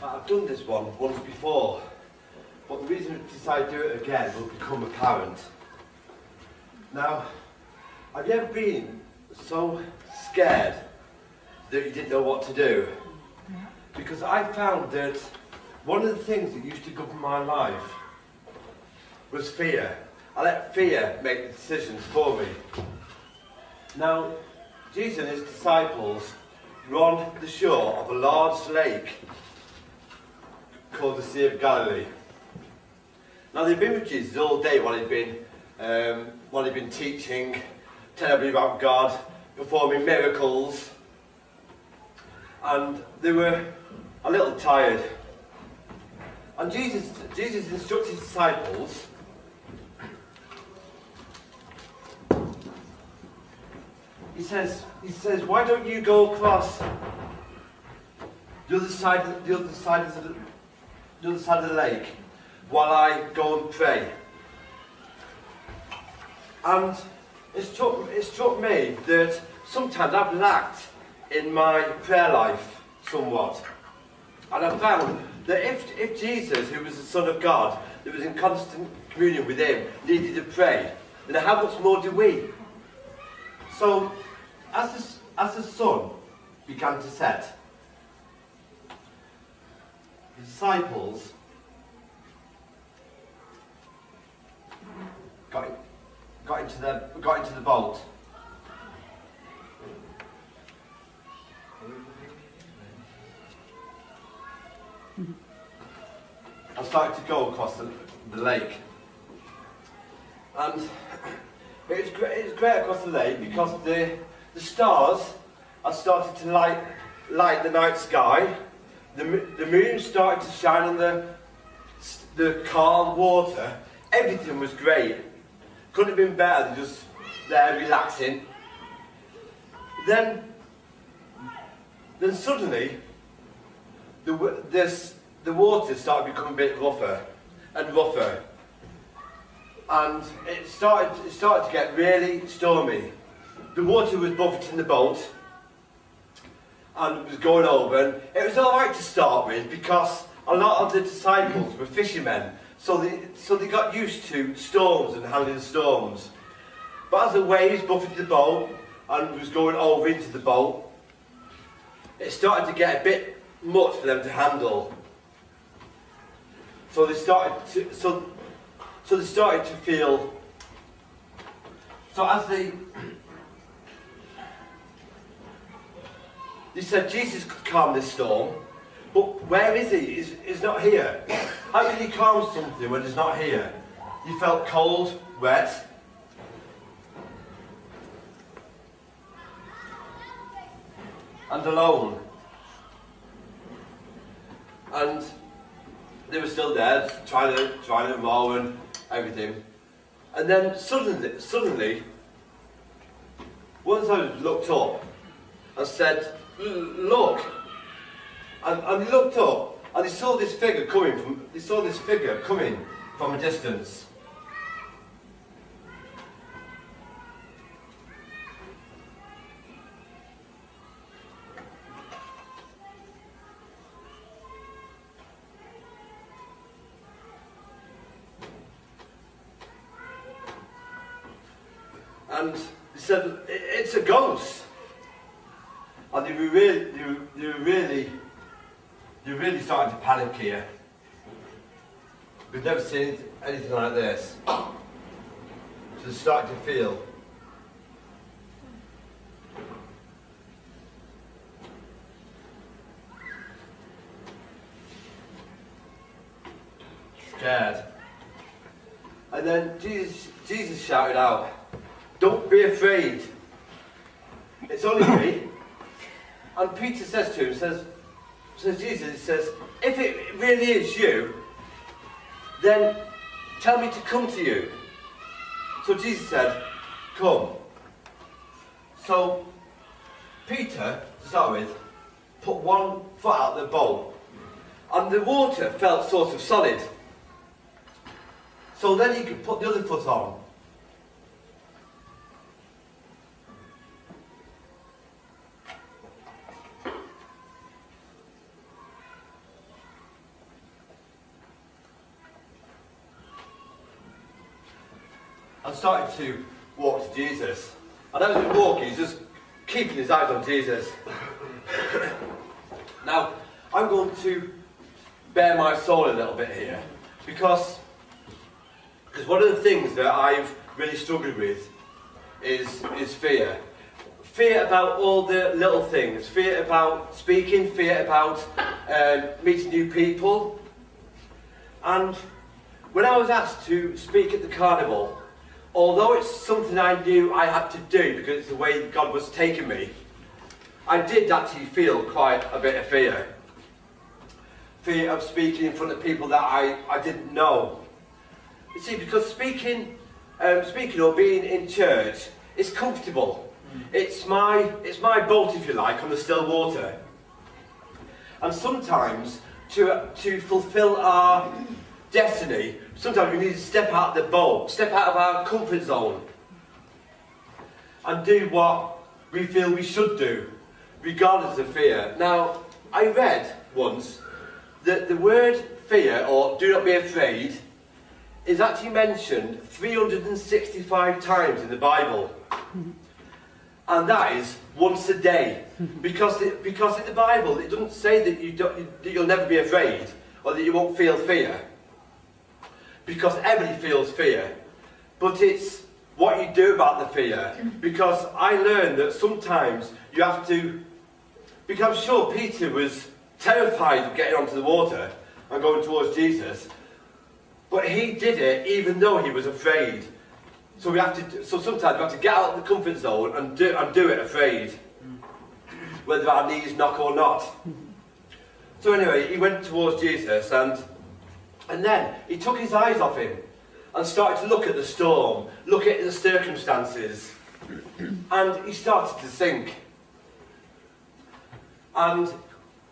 I've done this one once before, but the reason I decided to do it again will become apparent. Now, have you ever been so scared that you didn't know what to do? Because I found that one of the things that used to govern my life was fear. I let fear make the decisions for me. Now, Jesus and his disciples were on the shore of a large lake called the Sea of Galilee. Now they'd been with Jesus all day while he'd been teaching, telling everybody about God, performing miracles, and they were a little tired. And Jesus instructed his disciples he says, why don't you go across the other side of the lake while I go and pray? And it struck me that sometimes I've lacked in my prayer life somewhat. And I found that if Jesus, who was the Son of God, that was in constant communion with him, needed to pray, then how much more do we? So, as the sun began to set, the disciples got into the boat. I started to go across the lake, and it was great across the lake because the stars had started to light the night sky. The moon started to shine on the calm water. Everything was great. Couldn't have been better than just there relaxing. Then suddenly the water started becoming a bit rougher and rougher, and it started to get really stormy. The water was buffeting the boat, and it was going over, and it was all right to start with because a lot of the disciples were fishermen, so they got used to storms and handling storms. But as the waves buffeted the boat and was going over into the boat, it started to get a bit much for them to handle. So they started to feel. So as they said Jesus could calm this storm, but where is he? He's not here. How can he calm something when he's not here? He felt cold, wet. And alone. And they were still there, trying to row and everything. And then suddenly, one of them looked up and said, "Look!" And he looked up and he saw this figure coming from a distance. And they said, "It's a ghost." And they really started to panic here. We've never seen anything like this. So they started to feel scared. And then Jesus shouted out, "Don't be afraid. It's only me. And Peter says to him, says Jesus, he says, if it really is you, then tell me to come to you. So Jesus said, come. So Peter, to start with, put one foot out of the boat, and the water felt sort of solid. So then he could put the other foot on. And started to walk to Jesus. And as he was walking, he's just keeping his eyes on Jesus. Now, I'm going to bare my soul a little bit here, because one of the things that I've really struggled with is fear. Fear about all the little things. Fear about speaking, fear about meeting new people. And when I was asked to speak at the carnival, although it's something I knew I had to do because it's the way God was taking me, I did actually feel quite a bit of fear. Fear of speaking in front of people that I didn't know. You see, because speaking or being in church is comfortable. It's my boat, if you like, on the still water. And sometimes to fulfill our destiny, sometimes we need to step out of the boat, step out of our comfort zone, and do what we feel we should do, regardless of fear. Now, I read once that the word fear, or do not be afraid, is actually mentioned 365 times in the Bible. And that is once a day. Because in the Bible it doesn't say that you'll never be afraid, or that you won't feel fear. Because everybody feels fear. But it's what you do about the fear. Because I learned that sometimes you have to... Because I'm sure Peter was terrified of getting onto the water and going towards Jesus. But he did it even though he was afraid. So sometimes we have to get out of the comfort zone and do it afraid. Whether our knees knock or not. So anyway, he went towards Jesus, and then he took his eyes off him and started to look at the storm, look at the circumstances, and he started to sink. And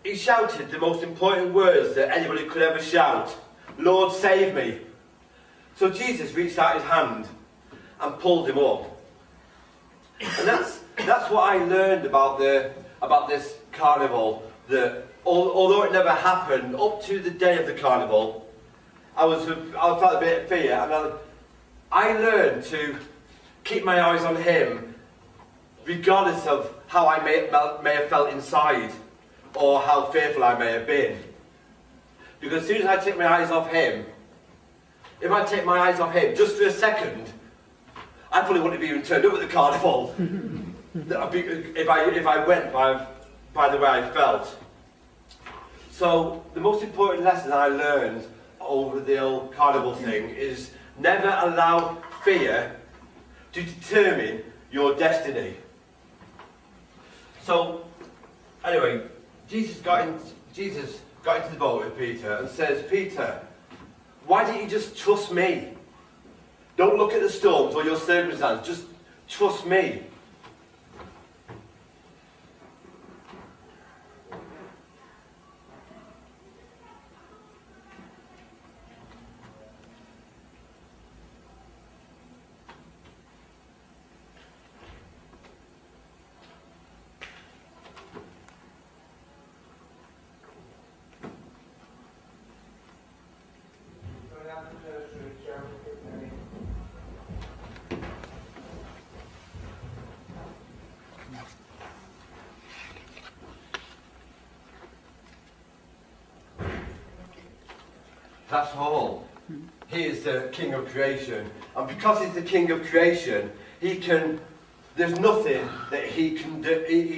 he shouted the most important words that anybody could ever shout: "Lord, save me." So Jesus reached out his hand and pulled him up. And that's what I learned about this carnival, that although it never happened, up to the day of the carnival, I felt a bit of fear, and I learned to keep my eyes on him, regardless of how I may have felt inside, or how fearful I may have been. Because as soon as I take my eyes off him, if I take my eyes off him just for a second, I probably wouldn't have even turned up at the carnival if I went by the way I felt. So the most important lesson I learned over the old carnival thing is never allow fear to determine your destiny. So anyway, Jesus got into the boat with Peter and says, "Peter, why don't you just trust me? Don't look at the storms or your circumstances, just trust me." That's all. He is the King of creation. And because he's the King of creation, there's nothing that he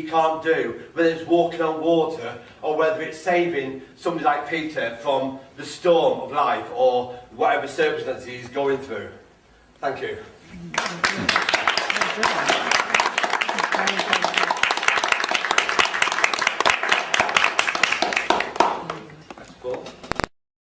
can't do, whether it's walking on water or whether it's saving somebody like Peter from the storm of life or whatever circumstances he's going through. Thank you.